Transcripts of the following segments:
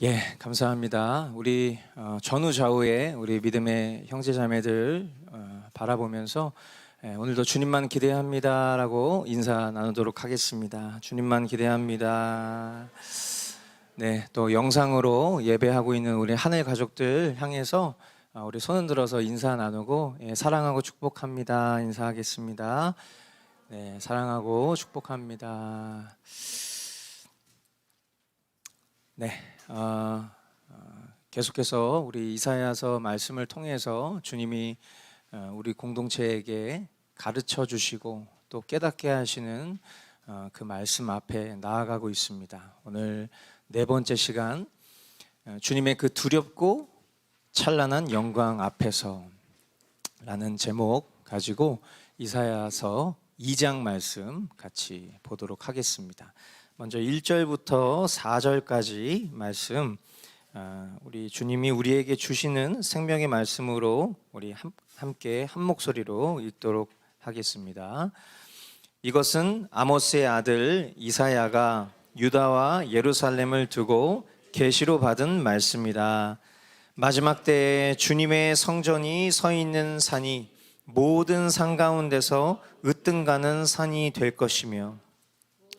예, 감사합니다. 우리 전후 좌우에 우리 믿음의 형제자매들 바라보면서 오늘도 주님만 기대합니다라고 인사 나누도록 하겠습니다. 주님만 기대합니다. 네, 또 영상으로 예배하고 있는 우리 하늘 가족들 향해서 우리 손을 들어서 인사 나누고 사랑하고 축복합니다 인사하겠습니다. 네, 사랑하고 축복합니다. 네, 계속해서 우리 이사야서 말씀을 통해서 주님이 우리 공동체에게 가르쳐 주시고 또 깨닫게 하시는 그 말씀 앞에 나아가고 있습니다. 오늘 네 번째 시간, 주님의 그 두렵고 찬란한 영광 앞에서 라는 제목 가지고 이사야서 2장 말씀 같이 보도록 하겠습니다. 먼저 1절부터 4절까지 말씀, 우리 주님이 우리에게 주시는 생명의 말씀으로 우리 함께 한 목소리로 읽도록 하겠습니다. 이것은 아모스의 아들 이사야가 유다와 예루살렘을 두고 계시로 받은 말씀이다. 마지막 때에 주님의 성전이 서 있는 산이 모든 산 가운데서 으뜸가는 산이 될 것이며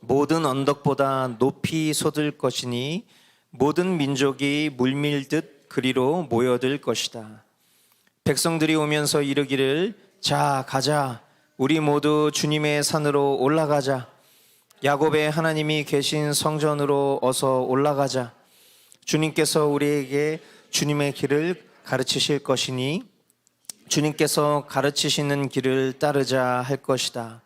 모든 언덕보다 높이 솟을 것이니 모든 민족이 물밀듯 그리로 모여들 것이다. 백성들이 오면서 이르기를 자 가자 우리 모두 주님의 산으로 올라가자. 야곱의 하나님이 계신 성전으로 어서 올라가자. 주님께서 우리에게 주님의 길을 가르치실 것이니 주님께서 가르치시는 길을 따르자 할 것이다.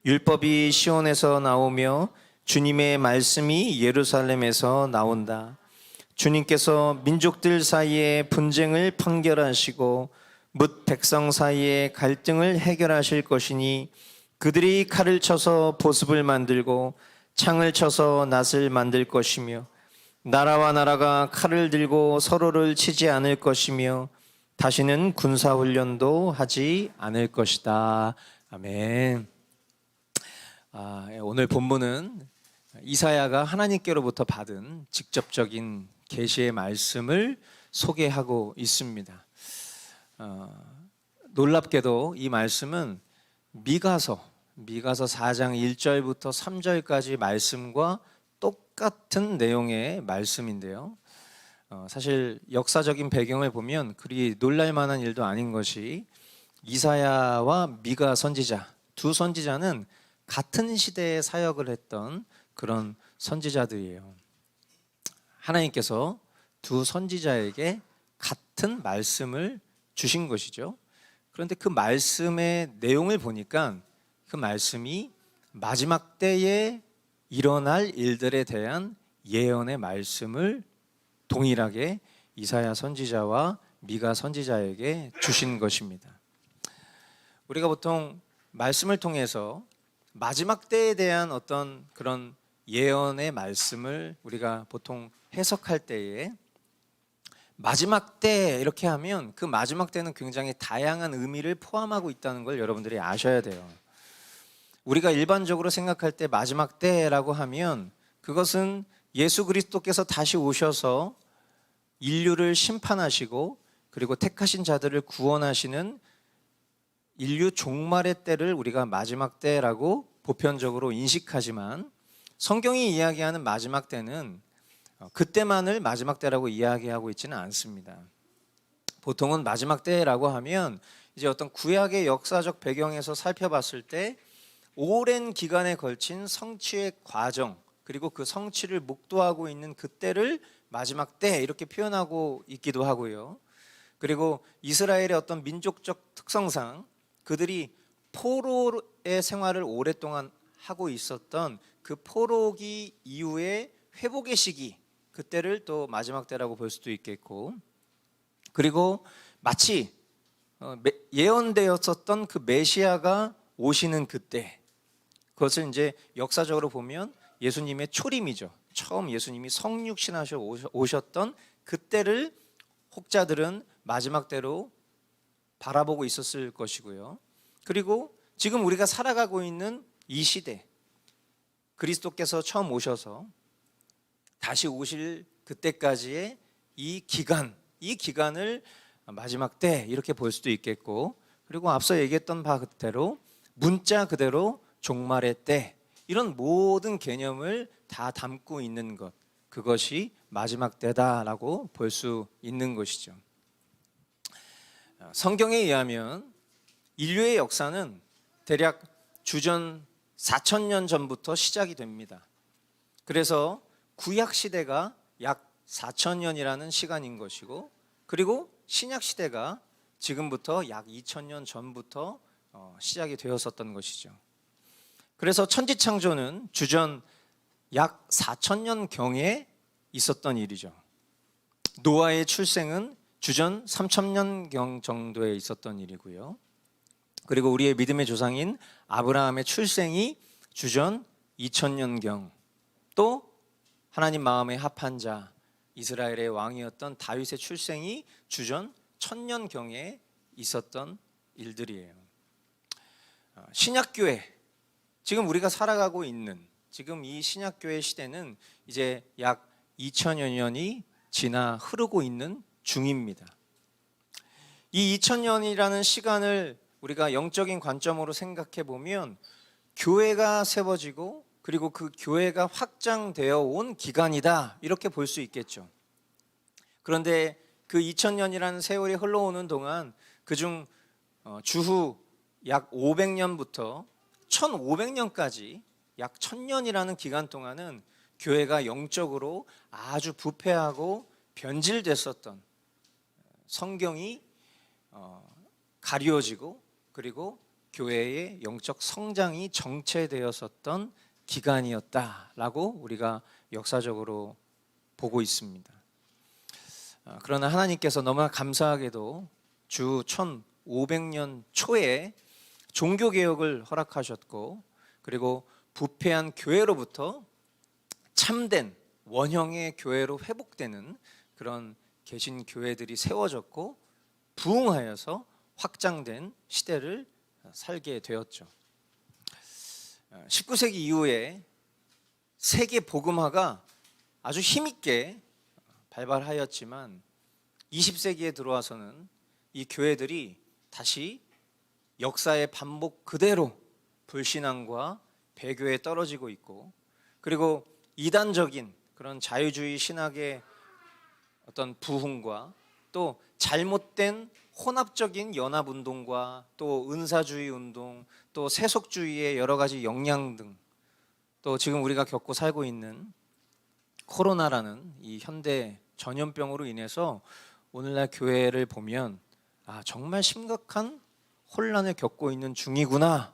율법이 시온에서 나오며 주님의 말씀이 예루살렘에서 나온다. 주님께서 민족들 사이에 분쟁을 판결하시고 뭇 백성 사이에 갈등을 해결하실 것이니 그들이 칼을 쳐서 보습을 만들고 창을 쳐서 낫을 만들 것이며 나라와 나라가 칼을 들고 서로를 치지 않을 것이며 다시는 군사훈련도 하지 않을 것이다. 아멘. 오늘 본문은 이사야가 하나님께로부터 받은 직접적인 계시의 말씀을 소개하고 있습니다. 놀랍게도 이 말씀은 미가서 4장 1절부터 3절까지 말씀과 똑같은 내용의 말씀인데요. 사실 역사적인 배경을 보면 그리 놀랄만한 일도 아닌 것이 이사야와 미가 선지자, 두 선지자는 같은 시대에 사역을 했던 그런 선지자들이에요. 하나님께서 두 선지자에게 같은 말씀을 주신 것이죠. 그런데 그 말씀의 내용을 보니까 그 말씀이 마지막 때에 일어날 일들에 대한 예언의 말씀을 동일하게 이사야 선지자와 미가 선지자에게 주신 것입니다. 우리가 보통 말씀을 통해서 마지막 때에 대한 어떤 그런 예언의 말씀을 우리가 보통 해석할 때에 마지막 때 이렇게 하면 그 마지막 때는 굉장히 다양한 의미를 포함하고 있다는 걸 여러분들이 아셔야 돼요. 우리가 일반적으로 생각할 때 마지막 때라고 하면 그것은 예수 그리스도께서 다시 오셔서 인류를 심판하시고 그리고 택하신 자들을 구원하시는 인류 종말의 때를 우리가 마지막 때라고 보편적으로 인식하지만 성경이 이야기하는 마지막 때는 그때만을 마지막 때라고 이야기하고 있지는 않습니다. 보통은 마지막 때라고 하면 이제 어떤 구약의 역사적 배경에서 살펴봤을 때 오랜 기간에 걸친 성취의 과정 그리고 그 성취를 목도하고 있는 그때를 마지막 때 이렇게 표현하고 있기도 하고요. 그리고 이스라엘의 어떤 민족적 특성상 그들이 포로의 생활을 오랫동안 하고 있었던 그 포로기 이후에 회복의 시기, 그때를 또 마지막 때라고 볼 수도 있겠고, 그리고 마치 예언되었었던 그 메시아가 오시는 그때, 그것을 이제 역사적으로 보면 예수님의 초림이죠. 처음 예수님이 성육신하셔 오셨던 그때를 혹자들은 마지막 때로 바라보고 있었을 것이고요. 그리고 지금 우리가 살아가고 있는 이 시대, 그리스도께서 처음 오셔서 다시 오실 그때까지의 이 기간을 마지막 때 이렇게 볼 수도 있겠고, 그리고 앞서 얘기했던 바 그대로 문자 그대로 종말의 때, 이런 모든 개념을 다 담고 있는 것, 그것이 마지막 때다라고 볼 수 있는 것이죠. 성경에 의하면 인류의 역사는 대략 주전 4,000년 전부터 시작이 됩니다. 그래서 구약 시대가 약 4,000년이라는 시간인 것이고, 그리고 신약 시대가 지금부터 약 2,000년 전부터 시작이 되었었던 것이죠. 그래서 천지창조는 주전 약 4,000년 경에 있었던 일이죠. 노아의 출생은 주전 3,000년 경 정도에 있었던 일이고요. 그리고 우리의 믿음의 조상인 아브라함의 출생이 주전 2,000년 경, 또 하나님 마음에 합한 자 이스라엘의 왕이었던 다윗의 출생이 주전 1000년 경에 있었던 일들이에요. 신약교회, 지금 우리가 살아가고 있는 지금 이 신약교회 시대는 이제 약 2000여 년이 지나 흐르고 있는 중입니다. 이 2000년이라는 시간을 우리가 영적인 관점으로 생각해 보면 교회가 세워지고, 그리고 그 교회가 확장되어 온 기간이다, 이렇게 볼 수 있겠죠. 그런데 그 2000년이라는 세월이 흘러오는 동안 그중 주후 약 500년부터 1500년까지 약 1000년이라는 기간 동안은 교회가 영적으로 아주 부패하고 변질됐었던, 성경이 가리워지고, 그리고 교회의 영적 성장이 정체되었었던 기간이었다라고 우리가 역사적으로 보고 있습니다. 그러나 하나님께서 너무나 감사하게도 주 1500년 초에 종교개혁을 허락하셨고, 그리고 부패한 교회로부터 참된 원형의 교회로 회복되는 그런 개신교회들이 세워졌고, 부흥하여서 확장된 시대를 살게 되었죠. 19세기 이후에 세계 복음화가 아주 힘있게 발발하였지만 20세기에 들어와서는 이 교회들이 다시 역사의 반복 그대로 불신앙과 배교에 떨어지고 있고, 그리고 이단적인 그런 자유주의 신학의 어떤 부흥과 또 잘못된 혼합적인 연합운동과 또 은사주의 운동, 또 세속주의의 여러 가지 영향 등, 또 지금 우리가 겪고 살고 있는 코로나라는 이 현대 전염병으로 인해서 오늘날 교회를 보면 정말 심각한 혼란을 겪고 있는 중이구나,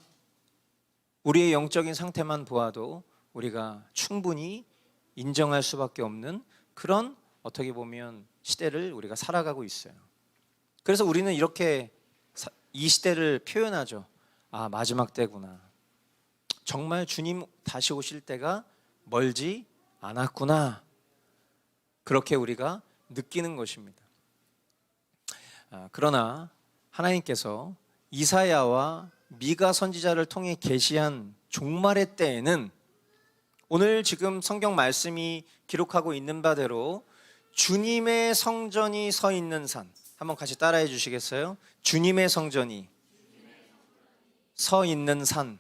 우리의 영적인 상태만 보아도 우리가 충분히 인정할 수밖에 없는 그런, 어떻게 보면 시대를 우리가 살아가고 있어요. 그래서 우리는 이렇게 이 시대를 표현하죠. 마지막 때구나, 정말 주님 다시 오실 때가 멀지 않았구나, 그렇게 우리가 느끼는 것입니다. 그러나 하나님께서 이사야와 미가 선지자를 통해 계시한 종말의 때에는 오늘 지금 성경 말씀이 기록하고 있는 바대로 주님의 성전이 서 있는 산, 한번 같이 따라해 주시겠어요? 주님의 성전이 서 있는 산.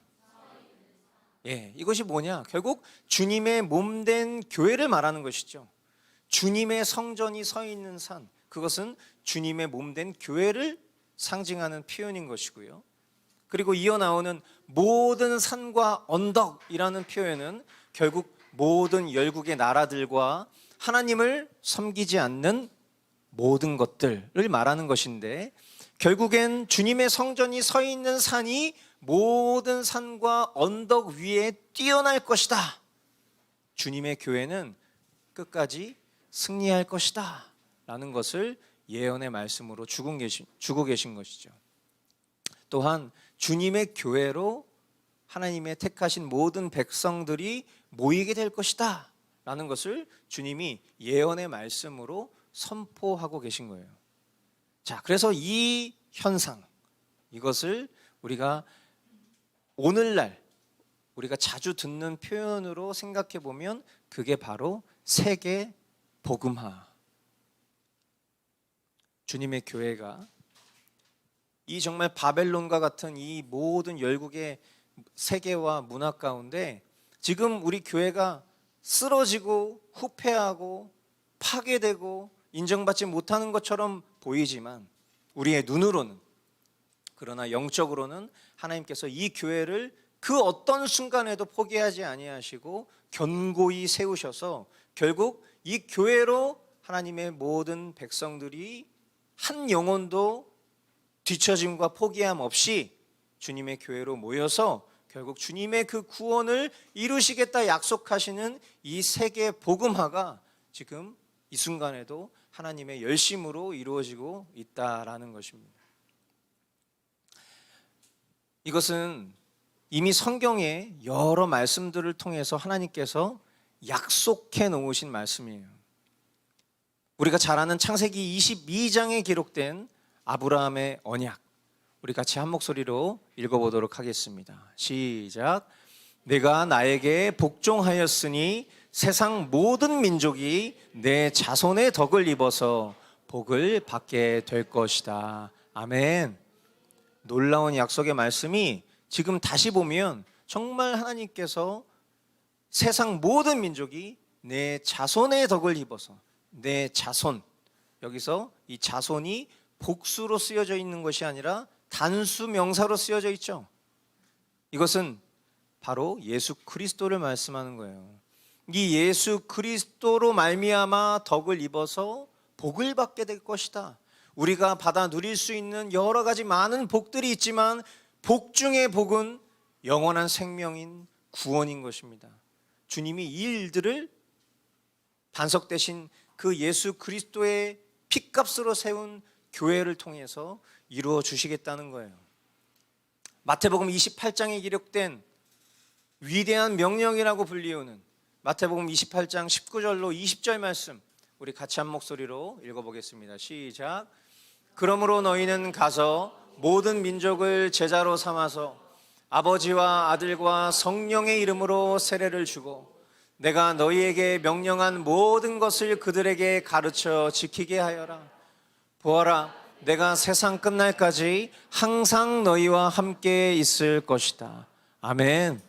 이것이 뭐냐? 결국 주님의 몸된 교회를 말하는 것이죠. 주님의 성전이 서 있는 산, 그것은 주님의 몸된 교회를 상징하는 표현인 것이고요. 그리고 이어 나오는 모든 산과 언덕이라는 표현은 결국 모든 열국의 나라들과 하나님을 섬기지 않는 모든 것들을 말하는 것인데, 결국엔 주님의 성전이 서 있는 산이 모든 산과 언덕 위에 뛰어날 것이다, 주님의 교회는 끝까지 승리할 것이다 라는 것을 예언의 말씀으로 주고 계신 것이죠. 또한 주님의 교회로 하나님의 택하신 모든 백성들이 모이게 될 것이다 라는 것을 주님이 예언의 말씀으로 선포하고 계신 거예요. 자, 그래서 이 현상, 이것을 우리가 오늘날 우리가 자주 듣는 표현으로 생각해 보면 그게 바로 세계 복음화. 주님의 교회가 이 정말 바벨론과 같은 이 모든 열국의 세계와 문화 가운데 지금 우리 교회가 쓰러지고 후퇴하고 파괴되고 인정받지 못하는 것처럼 보이지만 우리의 눈으로는, 그러나 영적으로는 하나님께서 이 교회를 그 어떤 순간에도 포기하지 아니하시고 견고히 세우셔서 결국 이 교회로 하나님의 모든 백성들이 한 영혼도 뒤처짐과 포기함 없이 주님의 교회로 모여서 결국 주님의 그 구원을 이루시겠다 약속하시는 이 세계 복음화가 지금 이 순간에도 하나님의 열심으로 이루어지고 있다라는 것입니다. 이것은 이미 성경의 여러 말씀들을 통해서 하나님께서 약속해 놓으신 말씀이에요. 우리가 잘 아는 창세기 22장에 기록된 아브라함의 언약, 우리 같이 한 목소리로 읽어보도록 하겠습니다. 시작. 내가 나에게 복종하였으니 세상 모든 민족이 내 자손의 덕을 입어서 복을 받게 될 것이다. 아멘. 놀라운 약속의 말씀이 지금 다시 보면 정말 하나님께서 세상 모든 민족이 내 자손의 덕을 입어서, 내 자손, 여기서 이 자손이 복수로 쓰여져 있는 것이 아니라 단수 명사로 쓰여져 있죠. 이것은 바로 예수 그리스도를 말씀하는 거예요. 이 예수 그리스도로 말미암아 덕을 입어서 복을 받게 될 것이다. 우리가 받아 누릴 수 있는 여러 가지 많은 복들이 있지만 복 중의 복은 영원한 생명인 구원인 것입니다. 주님이 이 일들을 반석되신 그 예수 그리스도의 핏값으로 세운 교회를 통해서 이루어 주시겠다는 거예요. 마태복음 28장에 기록된 위대한 명령이라고 불리우는 마태복음 28장 19절로 20절 말씀, 우리 같이 한 목소리로 읽어보겠습니다. 시작. 그러므로 너희는 가서 모든 민족을 제자로 삼아서 아버지와 아들과 성령의 이름으로 세례를 주고 내가 너희에게 명령한 모든 것을 그들에게 가르쳐 지키게 하여라. 보아라, 내가 세상 끝날까지 항상 너희와 함께 있을 것이다. 아멘.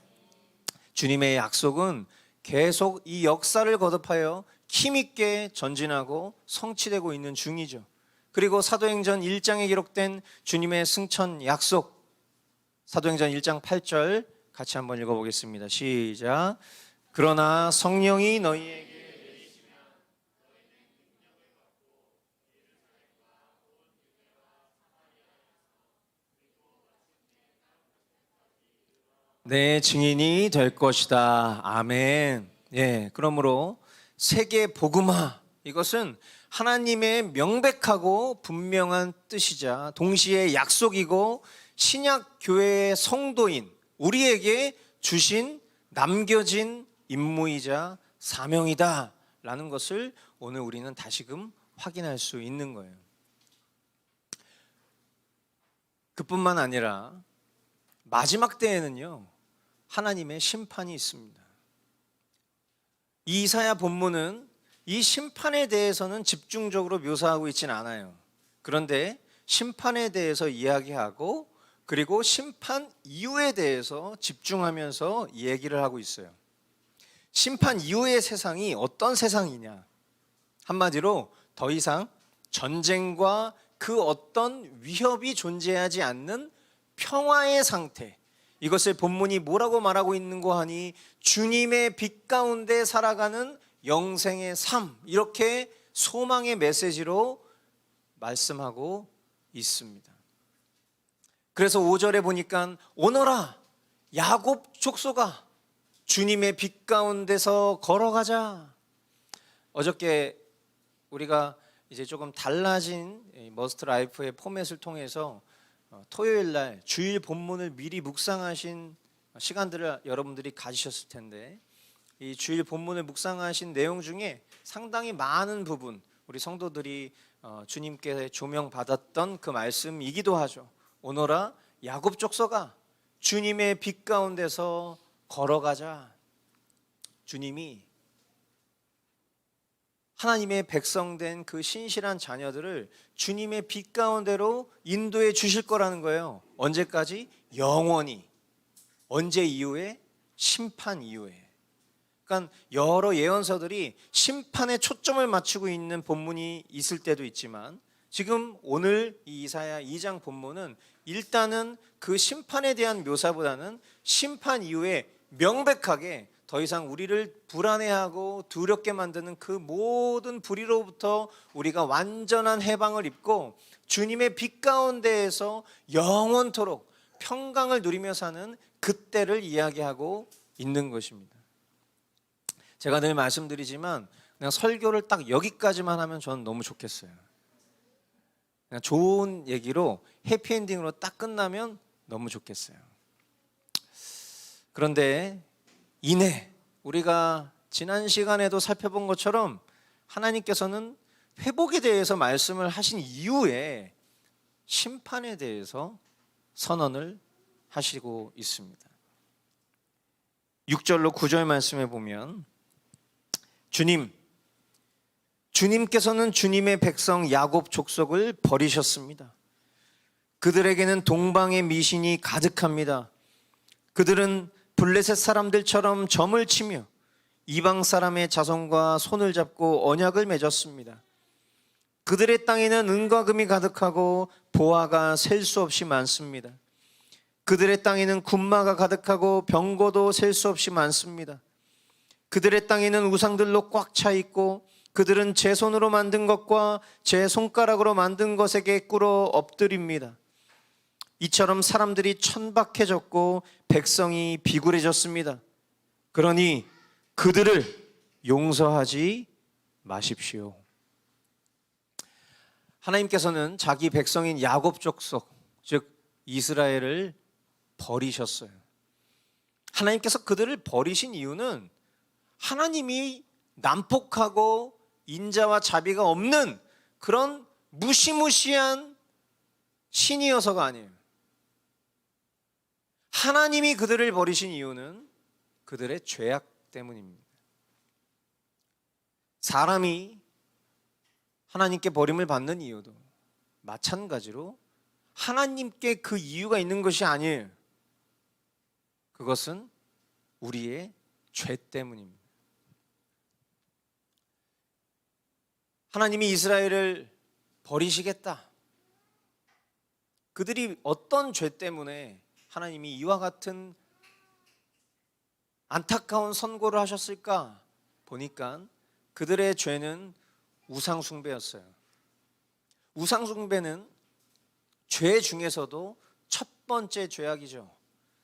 주님의 약속은 계속 이 역사를 거듭하여 힘있게 전진하고 성취되고 있는 중이죠. 그리고 사도행전 1장에 기록된 주님의 승천 약속, 사도행전 1장 8절 같이 한번 읽어보겠습니다. 시작. 그러나 성령이 너희에게 내 증인이 될 것이다. 아멘. 예, 그러므로 세계 복음화, 이것은 하나님의 명백하고 분명한 뜻이자 동시에 약속이고 신약 교회의 성도인 우리에게 주신 남겨진 임무이자 사명이다 라는 것을 오늘 우리는 다시금 확인할 수 있는 거예요. 그뿐만 아니라 마지막 때에는요, 하나님의 심판이 있습니다. 이 이사야 본문은 이 심판에 대해서는 집중적으로 묘사하고 있지는 않아요. 그런데 심판에 대해서 이야기하고 그리고 심판 이후에 대해서 집중하면서 얘기를 하고 있어요. 심판 이후의 세상이 어떤 세상이냐? 한마디로 더 이상 전쟁과 그 어떤 위협이 존재하지 않는 평화의 상태, 이것을 본문이 뭐라고 말하고 있는고 하니 주님의 빛 가운데 살아가는 영생의 삶, 이렇게 소망의 메시지로 말씀하고 있습니다. 그래서 5절에 보니까 오너라 야곱 족속아 주님의 빛 가운데서 걸어가자. 어저께 우리가 이제 조금 달라진 머스트 라이프의 포맷을 통해서 토요일 날 주일 본문을 미리 묵상하신 시간들을 여러분들이 가지셨을 텐데, 이 주일 본문을 묵상하신 내용 중에 상당히 많은 부분 우리 성도들이 주님께 조명받았던 그 말씀이기도 하죠. 오너라 야곱 족속아 주님의 빛 가운데서 걸어가자. 주님이 하나님의 백성된 그 신실한 자녀들을 주님의 빛 가운데로 인도해 주실 거라는 거예요. 언제까지? 영원히. 언제 이후에? 심판 이후에. 그러니까 여러 예언서들이 심판에 초점을 맞추고 있는 본문이 있을 때도 있지만, 지금 오늘 이 이사야 2장 본문은 일단은 그 심판에 대한 묘사보다는 심판 이후에 명백하게 더 이상 우리를 불안해하고 두렵게 만드는 그 모든 불의로부터 우리가 완전한 해방을 입고 주님의 빛 가운데에서 영원토록 평강을 누리며 사는 그때를 이야기하고 있는 것입니다. 제가 늘 말씀드리지만 그냥 설교를 딱 여기까지만 하면 저는 너무 좋겠어요. 그냥 좋은 얘기로 해피엔딩으로 딱 끝나면 너무 좋겠어요. 그런데 이내 우리가 지난 시간에도 살펴본 것처럼 하나님께서는 회복에 대해서 말씀을 하신 이후에 심판에 대해서 선언을 하시고 있습니다. 6절로 9절 말씀에 보면 주님께서는 주님의 백성 야곱 족속을 버리셨습니다. 그들에게는 동방의 미신이 가득합니다. 그들은 블레셋 사람들처럼 점을 치며 이방 사람의 자손과 손을 잡고 언약을 맺었습니다. 그들의 땅에는 은과 금이 가득하고 보화가 셀 수 없이 많습니다. 그들의 땅에는 군마가 가득하고 병거도 셀 수 없이 많습니다. 그들의 땅에는 우상들로 꽉 차 있고 그들은 제 손으로 만든 것과 제 손가락으로 만든 것에게 꿇어 엎드립니다. 이처럼 사람들이 천박해졌고 백성이 비굴해졌습니다. 그러니 그들을 용서하지 마십시오. 하나님께서는 자기 백성인 야곱 족속, 즉 이스라엘을 버리셨어요. 하나님께서 그들을 버리신 이유는 하나님이 난폭하고 인자와 자비가 없는 그런 무시무시한 신이어서가 아니에요. 하나님이 그들을 버리신 이유는 그들의 죄악 때문입니다. 사람이 하나님께 버림을 받는 이유도 마찬가지로 하나님께 그 이유가 있는 것이 아니에요. 그것은 우리의 죄 때문입니다. 하나님이 이스라엘을 버리시겠다. 그들이 어떤 죄 때문에 하나님이 이와 같은 안타까운 선고를 하셨을까 보니까 그들의 죄는 우상숭배였어요. 우상숭배는 죄 중에서도 첫 번째 죄악이죠.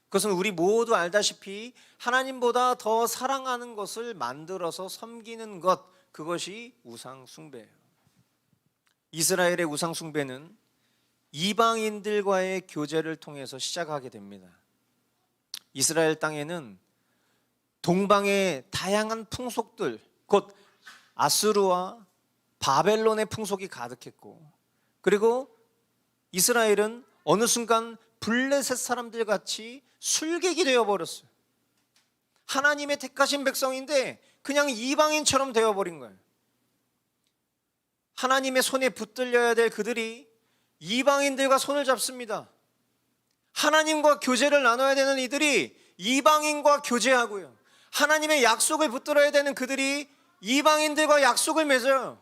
그것은 우리 모두 알다시피 하나님보다 더 사랑하는 것을 만들어서 섬기는 것, 그것이 우상숭배예요. 이스라엘의 우상숭배는 이방인들과의 교제를 통해서 시작하게 됩니다. 이스라엘 땅에는 동방의 다양한 풍속들, 곧 아수르와 바벨론의 풍속이 가득했고, 그리고 이스라엘은 어느 순간 블레셋 사람들 같이 술객이 되어버렸어요. 하나님의 택하신 백성인데 그냥 이방인처럼 되어버린 거예요. 하나님의 손에 붙들려야 될 그들이 이방인들과 손을 잡습니다. 하나님과 교제를 나눠야 되는 이들이 이방인과 교제하고요, 하나님의 약속을 붙들어야 되는 그들이 이방인들과 약속을 맺어요.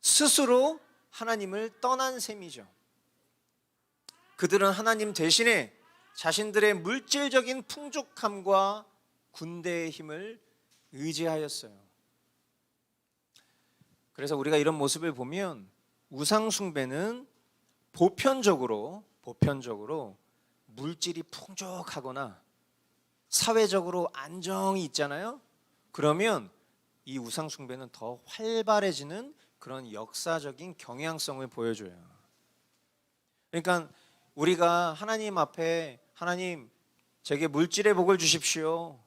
스스로 하나님을 떠난 셈이죠. 그들은 하나님 대신에 자신들의 물질적인 풍족함과 군대의 힘을 의지하였어요. 그래서 우리가 이런 모습을 보면 우상숭배는 보편적으로 물질이 풍족하거나 사회적으로 안정이 있잖아요. 그러면 이 우상숭배는 더 활발해지는 그런 역사적인 경향성을 보여줘요. 그러니까 우리가 하나님 앞에 하나님 제게 물질의 복을 주십시오,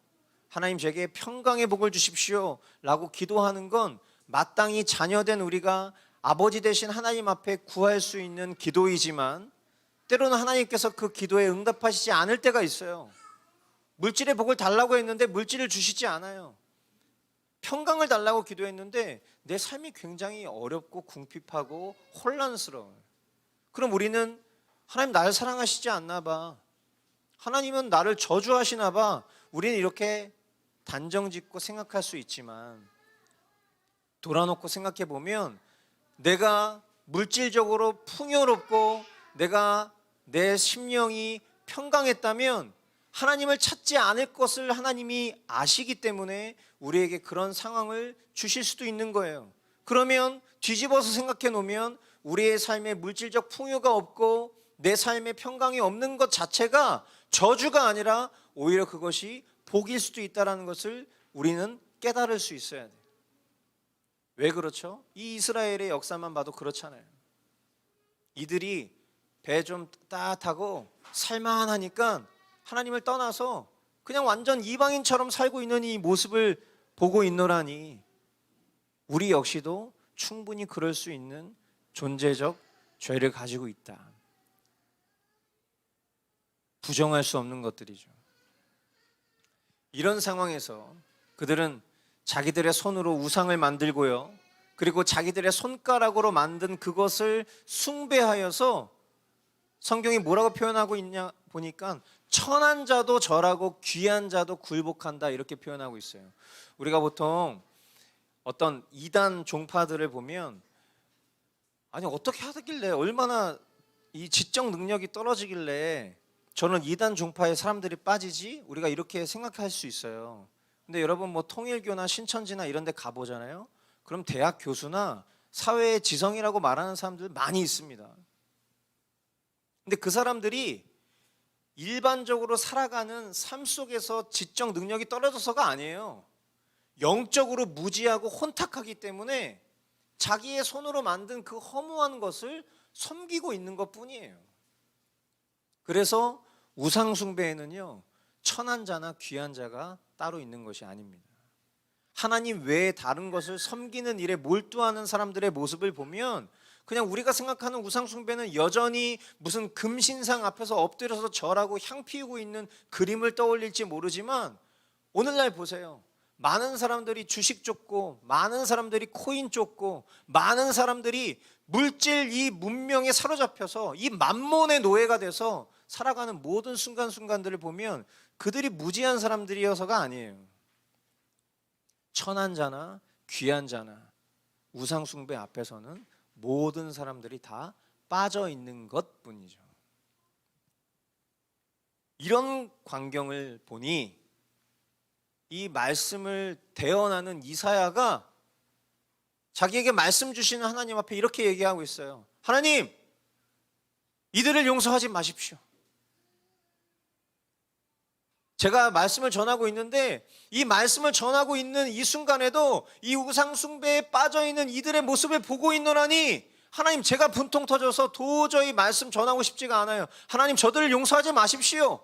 하나님 제게 평강의 복을 주십시오 라고 기도하는 건 마땅히 자녀된 우리가 아버지 되신 하나님 앞에 구할 수 있는 기도이지만, 때로는 하나님께서 그 기도에 응답하시지 않을 때가 있어요. 물질의 복을 달라고 했는데 물질을 주시지 않아요. 평강을 달라고 기도했는데 내 삶이 굉장히 어렵고 궁핍하고 혼란스러워요. 그럼 우리는 하나님 나를 사랑하시지 않나 봐, 하나님은 나를 저주하시나 봐, 우리는 이렇게 단정짓고 생각할 수 있지만 돌아놓고 생각해 보면 내가 물질적으로 풍요롭고 내가 내 심령이 평강했다면 하나님을 찾지 않을 것을 하나님이 아시기 때문에 우리에게 그런 상황을 주실 수도 있는 거예요. 그러면 뒤집어서 생각해 놓으면 우리의 삶에 물질적 풍요가 없고 내 삶에 평강이 없는 것 자체가 저주가 아니라 오히려 그것이 복일 수도 있다는 것을 우리는 깨달을 수 있어야 돼요. 왜 그렇죠? 이 이스라엘의 역사만 봐도 그렇잖아요. 이들이 배 좀 따뜻하고 살만하니까 하나님을 떠나서 그냥 완전 이방인처럼 살고 있는 이 모습을 보고 있노라니, 우리 역시도 충분히 그럴 수 있는 존재적 죄를 가지고 있다. 부정할 수 없는 것들이죠. 이런 상황에서 그들은 자기들의 손으로 우상을 만들고요, 그리고 자기들의 손가락으로 만든 그것을 숭배하여서 성경이 뭐라고 표현하고 있냐 보니까 천한 자도 절하고 귀한 자도 굴복한다, 이렇게 표현하고 있어요. 우리가 보통 어떤 이단 종파들을 보면 아니 어떻게 하길래, 얼마나 이 지적 능력이 떨어지길래 저는 이단 종파에 사람들이 빠지지? 우리가 이렇게 생각할 수 있어요. 근데 여러분 뭐 통일교나 신천지나 이런 데 가보잖아요. 그럼 대학 교수나 사회의 지성이라고 말하는 사람들 많이 있습니다. 근데 그 사람들이 일반적으로 살아가는 삶 속에서 지적 능력이 떨어져서가 아니에요. 영적으로 무지하고 혼탁하기 때문에 자기의 손으로 만든 그 허무한 것을 섬기고 있는 것뿐이에요. 그래서 우상 숭배에는요, 천한 자나 귀한 자가 따로 있는 것이 아닙니다. 하나님 외에 다른 것을 섬기는 일에 몰두하는 사람들의 모습을 보면 그냥 우리가 생각하는 우상 숭배는 여전히 무슨 금신상 앞에서 엎드려서 절하고 향 피우고 있는 그림을 떠올릴지 모르지만, 오늘날 보세요. 많은 사람들이 주식 쫓고, 많은 사람들이 코인 쫓고, 많은 사람들이 물질 이 문명에 사로잡혀서 이 만몬의 노예가 돼서 살아가는 모든 순간순간들을 보면 그들이 무지한 사람들이어서가 아니에요. 천한 자나 귀한 자나 우상 숭배 앞에서는 모든 사람들이 다 빠져 있는 것뿐이죠. 이런 광경을 보니 이 말씀을 대언하는 이사야가 자기에게 말씀 주시는 하나님 앞에 이렇게 얘기하고 있어요. 하나님, 이들을 용서하지 마십시오. 제가 말씀을 전하고 있는데 이 말씀을 전하고 있는 이 순간에도 이 우상 숭배에 빠져 있는 이들의 모습을 보고 있노라니, 하나님, 제가 분통 터져서 도저히 말씀 전하고 싶지가 않아요. 하나님, 저들을 용서하지 마십시오.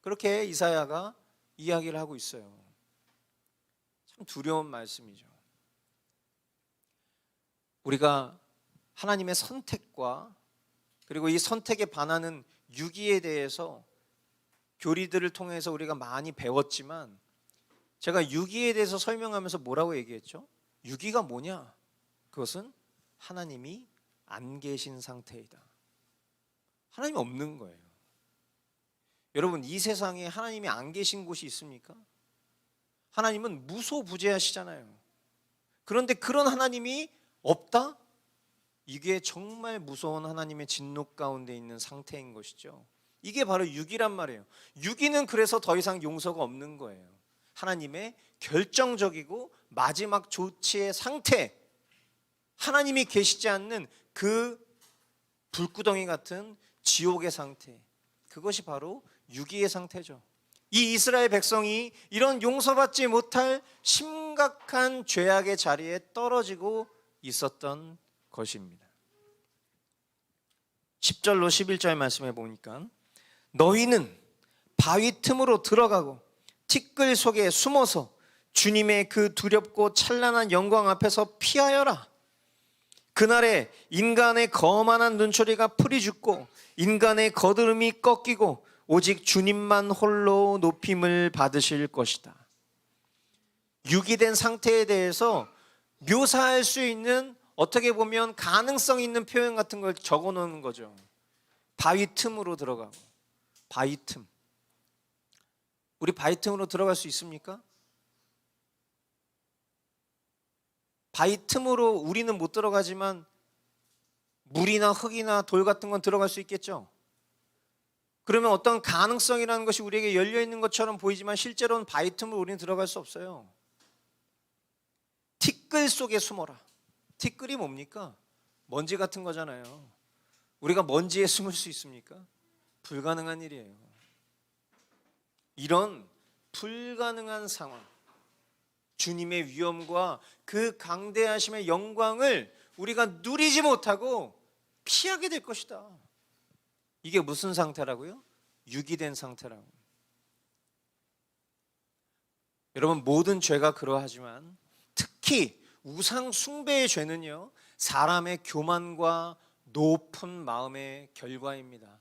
그렇게 이사야가 이야기를 하고 있어요. 참 두려운 말씀이죠. 우리가 하나님의 선택과 그리고 이 선택에 반하는 유기에 대해서 교리들을 통해서 우리가 많이 배웠지만, 제가 유기에 대해서 설명하면서 뭐라고 얘기했죠? 유기가 뭐냐? 그것은 하나님이 안 계신 상태이다. 하나님이 없는 거예요. 여러분, 이 세상에 하나님이 안 계신 곳이 있습니까? 하나님은 무소부재하시잖아요. 그런데 그런 하나님이 없다? 이게 정말 무서운 하나님의 진노 가운데 있는 상태인 것이죠. 이게 바로 유기란 말이에요. 유기는 그래서 더 이상 용서가 없는 거예요. 하나님의 결정적이고 마지막 조치의 상태, 하나님이 계시지 않는 그 불구덩이 같은 지옥의 상태, 그것이 바로 유기의 상태죠. 이 이스라엘 백성이 이런 용서받지 못할 심각한 죄악의 자리에 떨어지고 있었던 것입니다. 10절로 11절 말씀해 보니까, 너희는 바위 틈으로 들어가고 티끌 속에 숨어서 주님의 그 두렵고 찬란한 영광 앞에서 피하여라. 그날에 인간의 거만한 눈초리가 풀이 죽고 인간의 거드름이 꺾이고 오직 주님만 홀로 높임을 받으실 것이다. 유기된 상태에 대해서 묘사할 수 있는, 어떻게 보면 가능성 있는 표현 같은 걸 적어 놓는 거죠. 바위 틈으로 들어가고. 바위 틈. 우리 바위 틈으로 들어갈 수 있습니까? 바위 틈으로 우리는 못 들어가지만 물이나 흙이나 돌 같은 건 들어갈 수 있겠죠. 그러면 어떤 가능성이라는 것이 우리에게 열려 있는 것처럼 보이지만 실제로는 바위 틈으로 우리는 들어갈 수 없어요. 티끌 속에 숨어라. 티끌이 뭡니까? 먼지 같은 거잖아요. 우리가 먼지에 숨을 수 있습니까? 불가능한 일이에요. 이런 불가능한 상황, 주님의 위엄과 그 강대하심의 영광을 우리가 누리지 못하고 피하게 될 것이다. 이게 무슨 상태라고요? 유기된 상태라고. 여러분, 모든 죄가 그러하지만 특히 우상 숭배의 죄는요, 사람의 교만과 높은 마음의 결과입니다.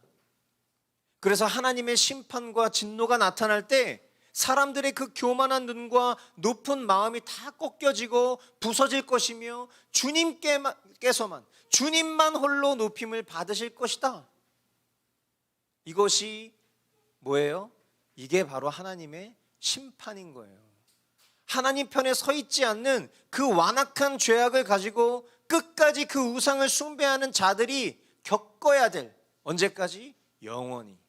그래서 하나님의 심판과 진노가 나타날 때 사람들의 그 교만한 눈과 높은 마음이 다 꺾여지고 부서질 것이며 주님께서만, 주님만 홀로 높임을 받으실 것이다. 이것이 뭐예요? 이게 바로 하나님의 심판인 거예요. 하나님 편에 서 있지 않는 그 완악한 죄악을 가지고 끝까지 그 우상을 숭배하는 자들이 겪어야 될, 언제까지? 영원히.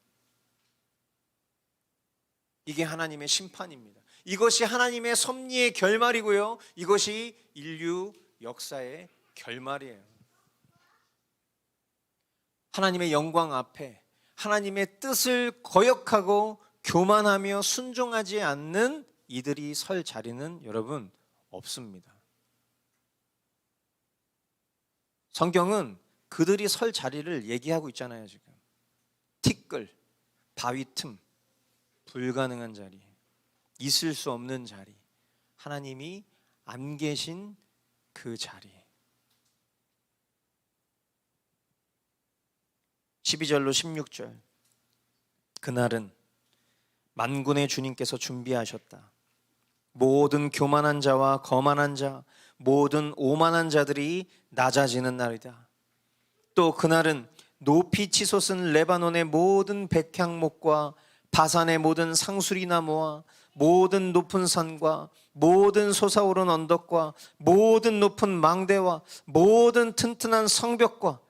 이게 하나님의 심판입니다. 이것이 하나님의 섭리의 결말이고요, 이것이 인류 역사의 결말이에요. 하나님의 영광 앞에 하나님의 뜻을 거역하고 교만하며 순종하지 않는 이들이 설 자리는 여러분 없습니다. 성경은 그들이 설 자리를 얘기하고 있잖아요. 지금 티끌, 바위 틈, 불가능한 자리, 있을 수 없는 자리, 하나님이 안 계신 그 자리. 12절로 16절. 그날은 만군의 주님께서 준비하셨다. 모든 교만한 자와 거만한 자, 모든 오만한 자들이 낮아지는 날이다. 또 그날은 높이 치솟은 레바논의 모든 백향목과 바산의 모든 상수리나무와 모든 높은 산과 모든 솟아오른 언덕과 모든 높은 망대와 모든 튼튼한 성벽과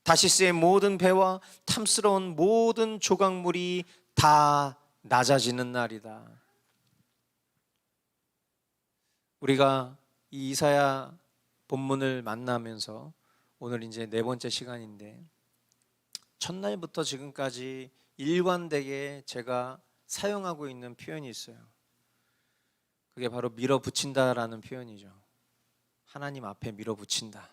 다시스의 모든 배와 탐스러운 모든 조각물이 다 낮아지는 날이다. 우리가 이 이사야 본문을 만나면서 오늘 이제 네 번째 시간인데, 첫날부터 지금까지 일관되게 제가 사용하고 있는 표현이 있어요. 그게 바로 밀어붙인다라는 표현이죠. 하나님 앞에 밀어붙인다.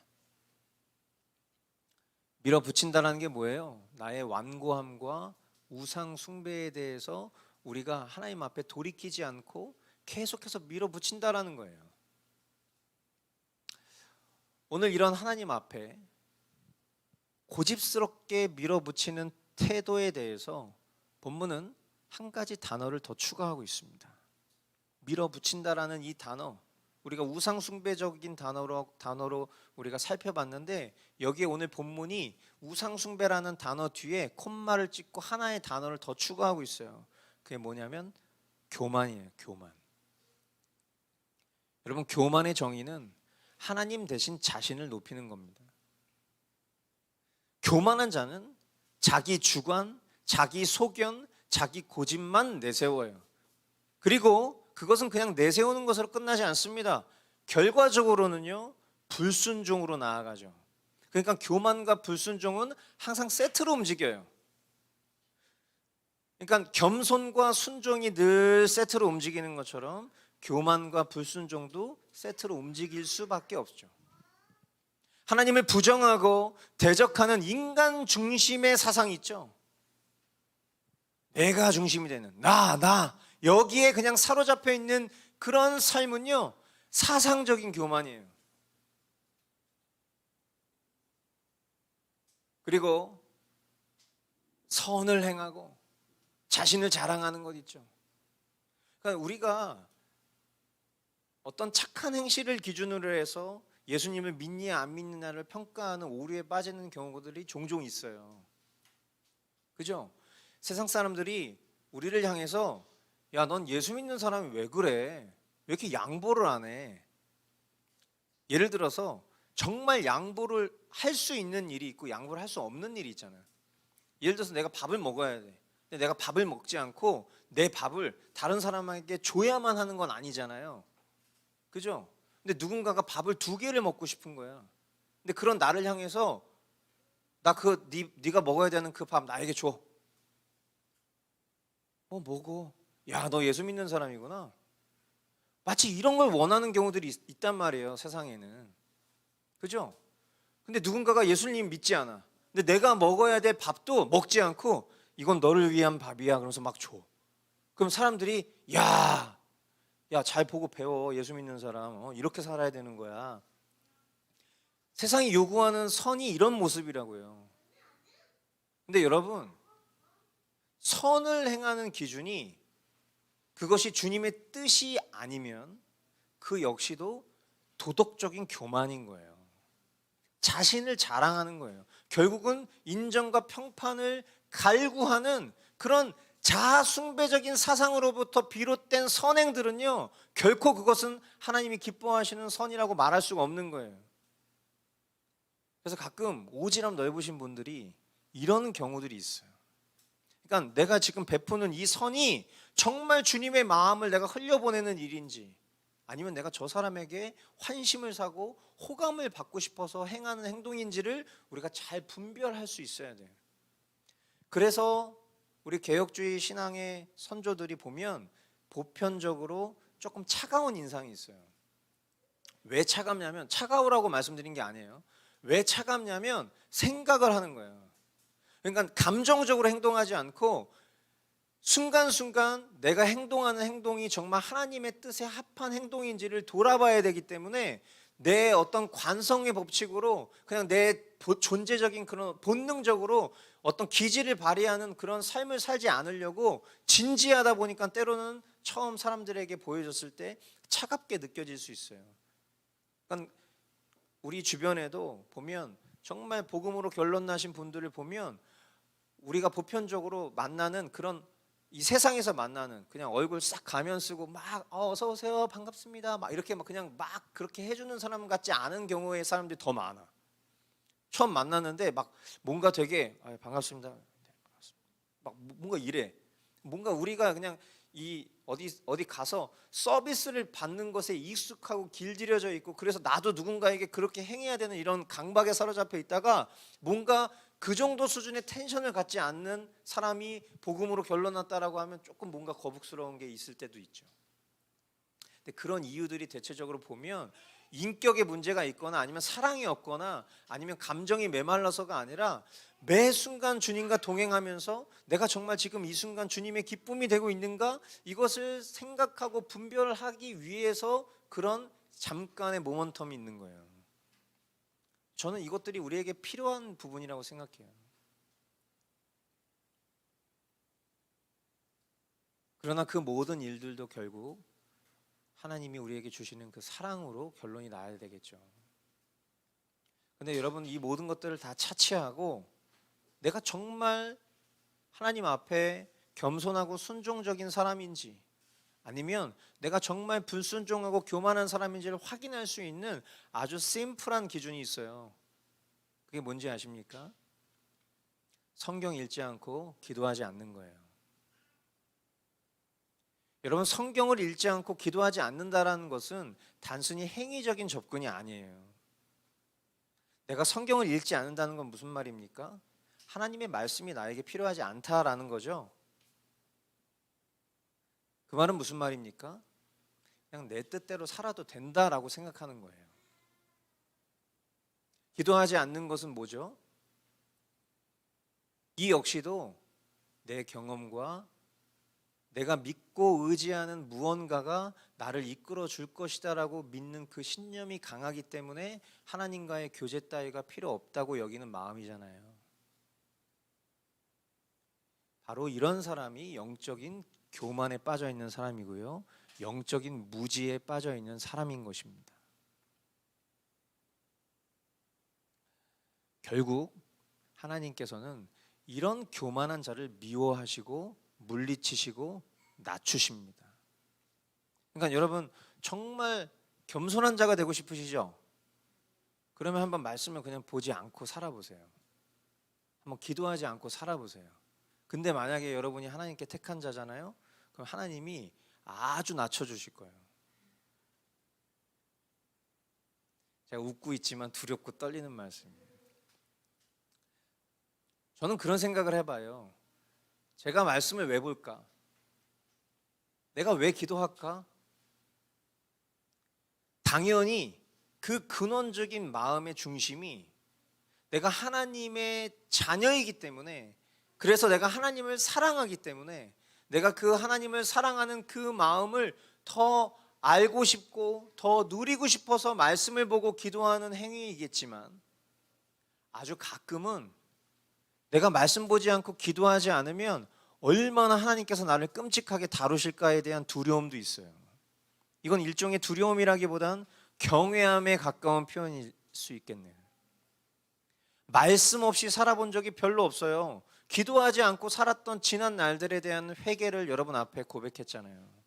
밀어붙인다라는 게 뭐예요? 나의 완고함과 우상 숭배에 대해서 우리가 하나님 앞에 돌이키지 않고 계속해서 밀어붙인다라는 거예요. 오늘 이런 하나님 앞에 고집스럽게 밀어붙이는 태도에 대해서 본문은 한 가지 단어를 더 추가하고 있습니다. 밀어붙인다라는 이 단어, 우리가 우상숭배적인 단어로 우리가 살펴봤는데, 여기에 오늘 본문이 우상숭배라는 단어 뒤에 콤마를 찍고 하나의 단어를 더 추가하고 있어요. 그게 뭐냐면 교만이에요. 교만. 여러분, 교만의 정의는 하나님 대신 자신을 높이는 겁니다. 교만한 자는 자기 주관, 자기 소견, 자기 고집만 내세워요. 그리고 그것은 그냥 내세우는 것으로 끝나지 않습니다. 결과적으로는요, 불순종으로 나아가죠. 그러니까 교만과 불순종은 항상 세트로 움직여요. 그러니까 겸손과 순종이 늘 세트로 움직이는 것처럼 교만과 불순종도 세트로 움직일 수밖에 없죠. 하나님을 부정하고 대적하는 인간 중심의 사상이 있죠. 내가 중심이 되는, 나 여기에 그냥 사로잡혀 있는 그런 삶은요, 사상적인 교만이에요. 그리고 선을 행하고 자신을 자랑하는 것 있죠. 그러니까 우리가 어떤 착한 행실을 기준으로 해서 예수님을 믿니 안 믿느냐를 평가하는 오류에 빠지는 경우들이 종종 있어요. 그죠? 세상 사람들이 우리를 향해서 야, 넌 예수 믿는 사람이 왜 그래? 왜 이렇게 양보를 안 해? 예를 들어서 정말 양보를 할 수 있는 일이 있고 양보를 할 수 없는 일이 있잖아요. 예를 들어서 내가 밥을 먹어야 돼. 근데 내가 밥을 먹지 않고 내 밥을 다른 사람에게 줘야만 하는 건 아니잖아요. 그죠? 근데 누군가가 밥을 2개를 먹고 싶은 거야. 근데 그런 나를 향해서 나 네가 먹어야 되는 그 밥 나에게 줘. 먹어. 야, 너 예수 믿는 사람이구나. 마치 이런 걸 원하는 경우들이 있단 말이에요, 세상에는. 그죠? 근데 누군가가 예수님 믿지 않아. 근데 내가 먹어야 될 밥도 먹지 않고 이건 너를 위한 밥이야. 그러면서 막 줘. 그럼 사람들이 야, 잘 보고 배워. 예수 믿는 사람. 이렇게 살아야 되는 거야. 세상이 요구하는 선이 이런 모습이라고요. 근데 여러분, 선을 행하는 기준이 그것이 주님의 뜻이 아니면 그 역시도 도덕적인 교만인 거예요. 자신을 자랑하는 거예요. 결국은 인정과 평판을 갈구하는 그런 자아숭배적인 사상으로부터 비롯된 선행들은요, 결코 그것은 하나님이 기뻐하시는 선이라고 말할 수가 없는 거예요. 그래서 가끔 오지랖 넓으신 분들이 이런 경우들이 있어요. 그러니까 내가 지금 베푸는 이 선이 정말 주님의 마음을 내가 흘려보내는 일인지, 아니면 내가 저 사람에게 환심을 사고 호감을 받고 싶어서 행하는 행동인지를 우리가 잘 분별할 수 있어야 돼요. 그래서 우리 개혁주의 신앙의 선조들이 보면 보편적으로 조금 차가운 인상이 있어요. 왜 차갑냐면, 차가우라고 말씀드린 게 아니에요. 왜 차갑냐면 생각을 하는 거예요. 그러니까 감정적으로 행동하지 않고 순간순간 내가 행동하는 행동이 정말 하나님의 뜻에 합한 행동인지를 돌아봐야 되기 때문에 내 어떤 관성의 법칙으로 그냥 내 존재적인 그런 본능적으로 어떤 기질을 발휘하는 그런 삶을 살지 않으려고 진지하다 보니까 때로는 처음 사람들에게 보여줬을 때 차갑게 느껴질 수 있어요. 그러니까 우리 주변에도 보면 정말 복음으로 결론 나신 분들을 보면 우리가 보편적으로 만나는 그런 이 세상에서 만나는 그냥 얼굴 싹 가면 쓰고 막 어서 오세요 반갑습니다 막 이렇게 막 그냥 막 그렇게 해주는 사람 같지 않은 경우의 사람들이 더 많아. 처음 만났는데 막 뭔가 되게 반갑습니다. 네, 반갑습니다. 막 뭔가 이래. 뭔가 우리가 그냥 이 어디 가서 서비스를 받는 것에 익숙하고 길들여져 있고 그래서 나도 누군가에게 그렇게 행해야 되는 이런 강박에 사로잡혀 있다가 뭔가 그 정도 수준의 텐션을 갖지 않는 사람이 복음으로 결론 났다라고 하면 조금 뭔가 거북스러운 게 있을 때도 있죠. 근데 그런 이유들이 대체적으로 보면 인격에 문제가 있거나 아니면 사랑이 없거나 아니면 감정이 메말라서가 아니라 매 순간 주님과 동행하면서 내가 정말 지금 이 순간 주님의 기쁨이 되고 있는가 이것을 생각하고 분별하기 위해서 그런 잠깐의 모멘텀이 있는 거예요. 저는 이것들이 우리에게 필요한 부분이라고 생각해요. 그러나 그 모든 일들도 결국 하나님이 우리에게 주시는 그 사랑으로 결론이 나야 되겠죠. 근데 여러분 이 모든 것들을 다 차치하고 내가 정말 하나님 앞에 겸손하고 순종적인 사람인지 아니면 내가 정말 불순종하고 교만한 사람인지를 확인할 수 있는 아주 심플한 기준이 있어요. 그게 뭔지 아십니까? 성경 읽지 않고 기도하지 않는 거예요. 여러분 성경을 읽지 않고 기도하지 않는다라는 것은 단순히 행위적인 접근이 아니에요. 내가 성경을 읽지 않는다는 건 무슨 말입니까? 하나님의 말씀이 나에게 필요하지 않다라는 거죠. 그 말은 무슨 말입니까? 그냥 내 뜻대로 살아도 된다라고 생각하는 거예요. 기도하지 않는 것은 뭐죠? 이 역시도 내 경험과 내가 믿고 의지하는 무언가가 나를 이끌어 줄 것이다라고 믿는 그 신념이 강하기 때문에 하나님과의 교제 따위가 필요 없다고 여기는 마음이잖아요. 바로 이런 사람이 영적인 교만에 빠져 있는 사람이고요. 영적인 무지에 빠져 있는 사람인 것입니다. 결국 하나님께서는 이런 교만한 자를 미워하시고 물리치시고 낮추십니다. 그러니까 여러분 정말 겸손한 자가 되고 싶으시죠? 그러면 한번 말씀을 그냥 보지 않고 살아보세요. 한번 기도하지 않고 살아보세요. 근데 만약에 여러분이 하나님께 택한 자잖아요? 그럼 하나님이 아주 낮춰주실 거예요. 제가 웃고 있지만 두렵고 떨리는 말씀이에요. 저는 그런 생각을 해봐요. 제가 말씀을 왜 볼까? 내가 왜 기도할까? 당연히 그 근원적인 마음의 중심이 내가 하나님의 자녀이기 때문에, 그래서 내가 하나님을 사랑하기 때문에 내가 그 하나님을 사랑하는 그 마음을 더 알고 싶고 더 누리고 싶어서 말씀을 보고 기도하는 행위이겠지만, 아주 가끔은 내가 말씀 보지 않고 기도하지 않으면 얼마나 하나님께서 나를 끔찍하게 다루실까에 대한 두려움도 있어요. 이건 일종의 두려움이라기보단 경외함에 가까운 표현일 수 있겠네요. 말씀 없이 살아본 적이 별로 없어요. 기도하지 않고 살았던 지난 날들에 대한 회개를 여러분 앞에 고백했잖아요.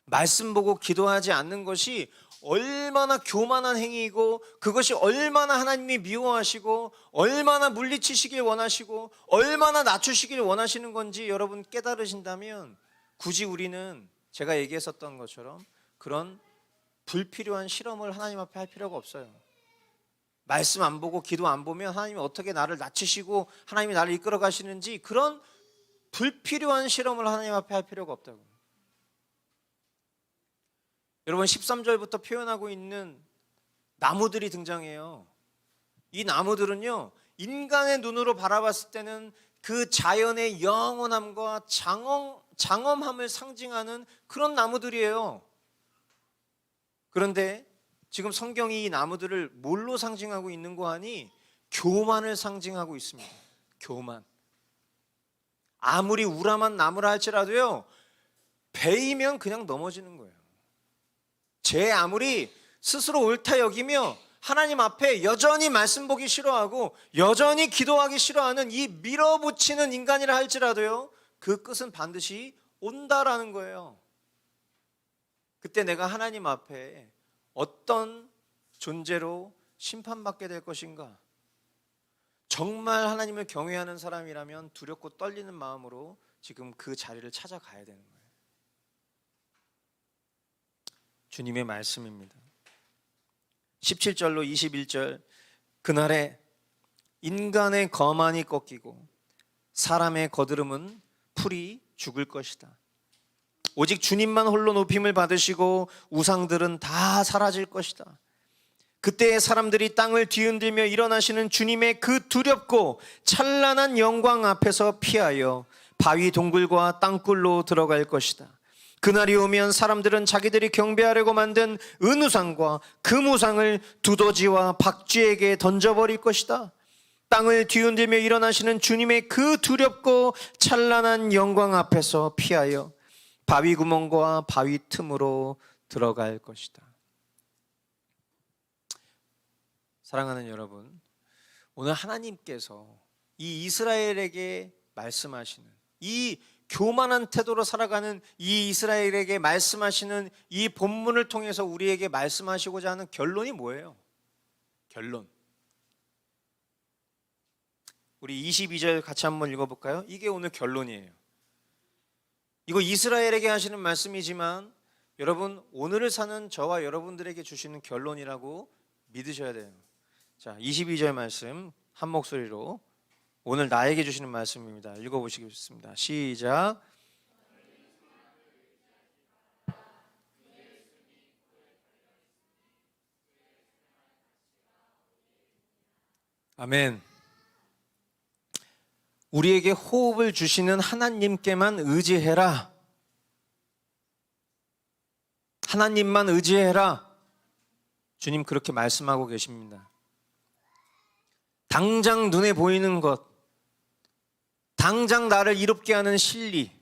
말씀 보고 기도하지 않는 것이 얼마나 교만한 행위이고, 그것이 얼마나 하나님이 미워하시고 얼마나 물리치시길 원하시고 얼마나 낮추시길 원하시는 건지 여러분 깨달으신다면, 굳이 우리는 제가 얘기했었던 것처럼 그런 불필요한 실험을 하나님 앞에 할 필요가 없어요. 말씀 안 보고 기도 안 보면 하나님이 어떻게 나를 낮추시고 하나님이 나를 이끌어 가시는지, 그런 불필요한 실험을 하나님 앞에 할 필요가 없다고. 여러분 13절부터 표현하고 있는 나무들이 등장해요. 이 나무들은요, 인간의 눈으로 바라봤을 때는 그 자연의 영원함과 장엄함을 상징하는 그런 나무들이에요. 그런데 지금 성경이 이 나무들을 뭘로 상징하고 있는 거 아니? 교만을 상징하고 있습니다. 교만. 아무리 우람한 나무라 할지라도요, 베이면 그냥 넘어지는 거예요. 제 아무리 스스로 옳다 여기며 하나님 앞에 여전히 말씀 보기 싫어하고 여전히 기도하기 싫어하는 이 밀어붙이는 인간이라 할지라도요, 그 끝은 반드시 온다라는 거예요. 그때 내가 하나님 앞에 어떤 존재로 심판받게 될 것인가? 정말 하나님을 경외하는 사람이라면 두렵고 떨리는 마음으로 지금 그 자리를 찾아가야 되는 거예요. 주님의 말씀입니다. 17절로 21절, 그날에 인간의 거만이 꺾이고 사람의 거드름은 풀이 죽을 것이다. 오직 주님만 홀로 높임을 받으시고 우상들은 다 사라질 것이다. 그때 사람들이 땅을 뒤흔들며 일어나시는 주님의 그 두렵고 찬란한 영광 앞에서 피하여 바위 동굴과 땅굴로 들어갈 것이다. 그날이 오면 사람들은 자기들이 경배하려고 만든 은우상과 금우상을 두더지와 박쥐에게 던져버릴 것이다. 땅을 뒤흔들며 일어나시는 주님의 그 두렵고 찬란한 영광 앞에서 피하여 바위 구멍과 바위 틈으로 들어갈 것이다. 사랑하는 여러분, 오늘 하나님께서 이 이스라엘에게 말씀하시는, 이 교만한 태도로 살아가는 이 이스라엘에게 말씀하시는 이 본문을 통해서 우리에게 말씀하시고자 하는 결론이 뭐예요? 결론. 우리 22절 같이 한번 읽어볼까요? 이게 오늘 결론이에요. 이거 이스라엘에게 하시는 말씀이지만 여러분, 오늘을 사는 저와 여러분들에게 주시는 결론이라고 믿으셔야 돼요. 자, 22절 말씀 한 목소리로 오늘 나에게 주시는 말씀입니다. 읽어보시겠습니다. 시작. 아멘. 우리에게 호흡을 주시는 하나님께만 의지해라. 하나님만 의지해라. 주님 그렇게 말씀하고 계십니다. 당장 눈에 보이는 것, 당장 나를 이롭게 하는 실리,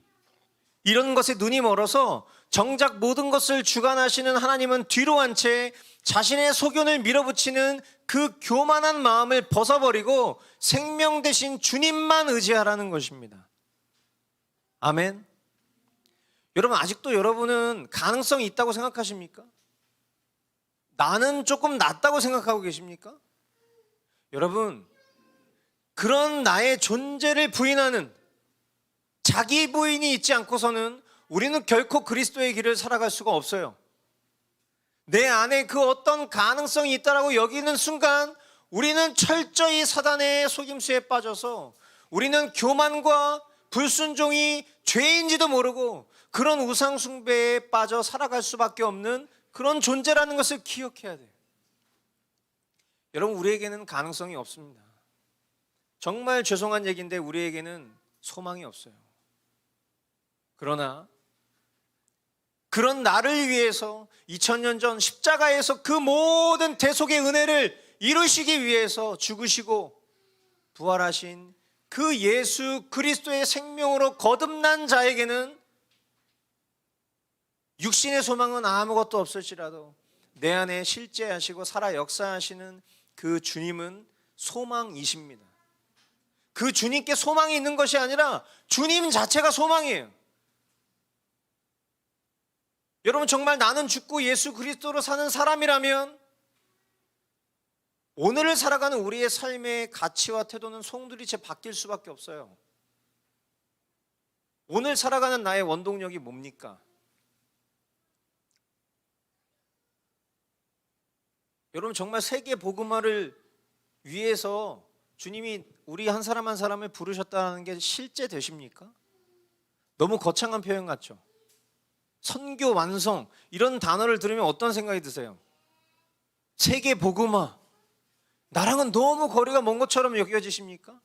이런 것에 눈이 멀어서 정작 모든 것을 주관하시는 하나님은 뒤로 한 채 자신의 소견을 밀어붙이는 그 교만한 마음을 벗어버리고 생명 대신 주님만 의지하라는 것입니다. 아멘. 여러분, 아직도 여러분은 가능성이 있다고 생각하십니까? 나는 조금 낫다고 생각하고 계십니까? 여러분, 그런 나의 존재를 부인하는 자기 부인이 있지 않고서는 우리는 결코 그리스도의 길을 살아갈 수가 없어요. 내 안에 그 어떤 가능성이 있다라고 여기는 순간 우리는 철저히 사단의 속임수에 빠져서 우리는 교만과 불순종이 죄인지도 모르고 그런 우상 숭배에 빠져 살아갈 수밖에 없는 그런 존재라는 것을 기억해야 돼요. 여러분, 우리에게는 가능성이 없습니다. 정말 죄송한 얘기인데 우리에게는 소망이 없어요. 그러나 그런 나를 위해서 2000년 전 십자가에서 그 모든 대속의 은혜를 이루시기 위해서 죽으시고 부활하신 그 예수 그리스도의 생명으로 거듭난 자에게는 육신의 소망은 아무것도 없을지라도 내 안에 실제하시고 살아 역사하시는 그 주님은 소망이십니다. 그 주님께 소망이 있는 것이 아니라 주님 자체가 소망이에요. 여러분, 정말 나는 죽고 예수 그리스도로 사는 사람이라면 오늘을 살아가는 우리의 삶의 가치와 태도는 송두리째 바뀔 수밖에 없어요. 오늘 살아가는 나의 원동력이 뭡니까? 여러분, 정말 세계 복음화를 위해서 주님이 우리 한 사람 한 사람을 부르셨다는 게 실제 되십니까? 너무 거창한 표현 같죠? 선교 완성 이런 단어를 들으면 어떤 생각이 드세요? 세계 복음화, 나랑은 너무 거리가 먼 것처럼 여겨지십니까?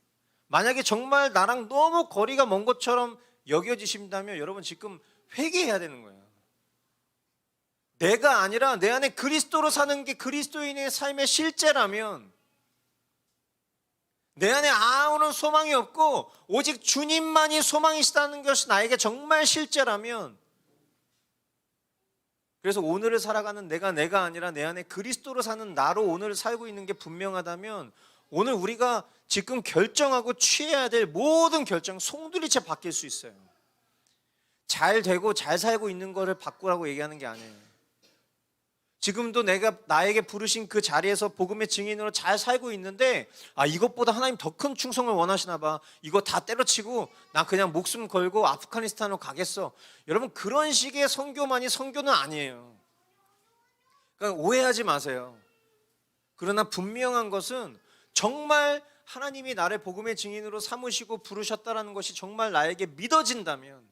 만약에 정말 나랑 너무 거리가 먼 것처럼 여겨지신다면 여러분 지금 회개해야 되는 거예요. 내가 아니라 내 안에 그리스도로 사는 게 그리스도인의 삶의 실제라면, 내 안에 아무런 소망이 없고 오직 주님만이 소망이시다는 것이 나에게 정말 실제라면, 그래서 오늘을 살아가는 내가 아니라 내 안에 그리스도로 사는 나로 오늘을 살고 있는 게 분명하다면 오늘 우리가 지금 결정하고 취해야 될 모든 결정 송두리째 바뀔 수 있어요. 잘 되고 잘 살고 있는 거를 바꾸라고 얘기하는 게 아니에요. 지금도 내가 나에게 부르신 그 자리에서 복음의 증인으로 잘 살고 있는데 이것보다 하나님 더 큰 충성을 원하시나 봐. 이거 다 때려치고 나 그냥 목숨 걸고 아프가니스탄으로 가겠어. 여러분, 그런 식의 선교만이 선교는 아니에요. 그러니까 오해하지 마세요. 그러나 분명한 것은 정말 하나님이 나를 복음의 증인으로 삼으시고 부르셨다는 것이 정말 나에게 믿어진다면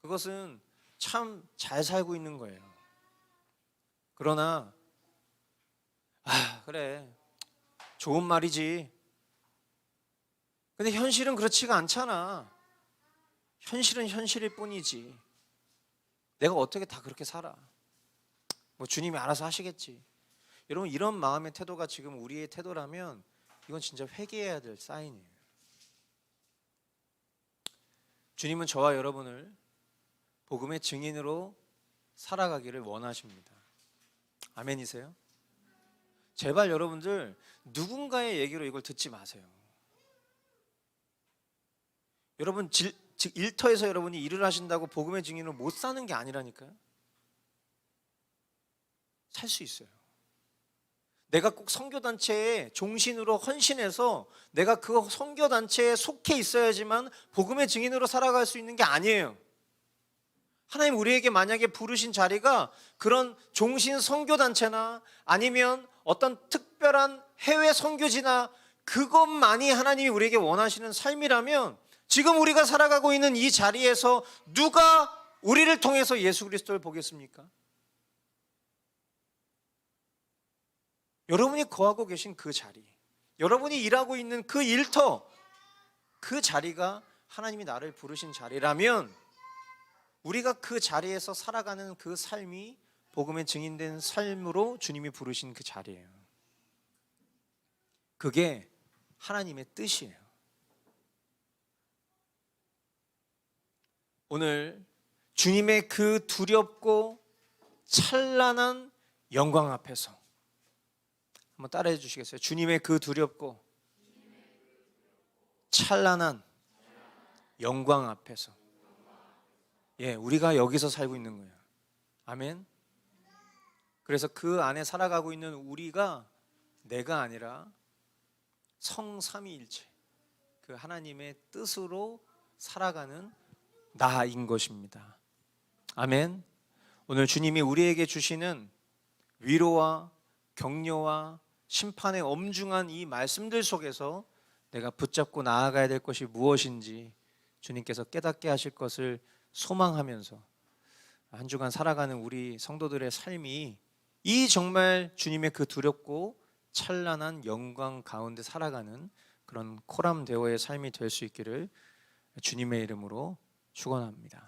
그것은 참 잘 살고 있는 거예요. 그러나 그래, 좋은 말이지. 근데 현실은 그렇지가 않잖아. 현실은 현실일 뿐이지. 내가 어떻게 다 그렇게 살아? 뭐 주님이 알아서 하시겠지. 여러분, 이런 마음의 태도가 지금 우리의 태도라면 이건 진짜 회개해야 될 사인이에요. 주님은 저와 여러분을 복음의 증인으로 살아가기를 원하십니다. 아멘이세요? 제발 여러분들 누군가의 얘기로 이걸 듣지 마세요. 여러분, 즉 일터에서 여러분이 일을 하신다고 복음의 증인으로 못 사는 게 아니라니까요. 살 수 있어요. 내가 꼭 선교단체에 종신으로 헌신해서 내가 그 선교단체에 속해 있어야지만 복음의 증인으로 살아갈 수 있는 게 아니에요. 하나님 우리에게 만약에 부르신 자리가 그런 종신 선교단체나 아니면 어떤 특별한 해외 선교지나 그것만이 하나님이 우리에게 원하시는 삶이라면 지금 우리가 살아가고 있는 이 자리에서 누가 우리를 통해서 예수 그리스도를 보겠습니까? 여러분이 거하고 계신 그 자리, 여러분이 일하고 있는 그 일터, 그 자리가 하나님이 나를 부르신 자리라면 우리가 그 자리에서 살아가는 그 삶이 복음에 증인된 삶으로 주님이 부르신 그 자리예요. 그게 하나님의 뜻이에요. 오늘 주님의 그 두렵고 찬란한 영광 앞에서 한번 따라해 주시겠어요? 주님의 그 두렵고 찬란한 영광 앞에서. 예, 우리가 여기서 살고 있는 거예요. 아멘. 그래서 그 안에 살아가고 있는 우리가 내가 아니라 성삼위일체, 그 하나님의 뜻으로 살아가는 나인 것입니다. 아멘. 오늘 주님이 우리에게 주시는 위로와 격려와 심판의 엄중한 이 말씀들 속에서 내가 붙잡고 나아가야 될 것이 무엇인지 주님께서 깨닫게 하실 것을 소망하면서 한 주간 살아가는 우리 성도들의 삶이 이 정말 주님의 그 두렵고 찬란한 영광 가운데 살아가는 그런 코람데오의 삶이 될 수 있기를 주님의 이름으로 축원합니다.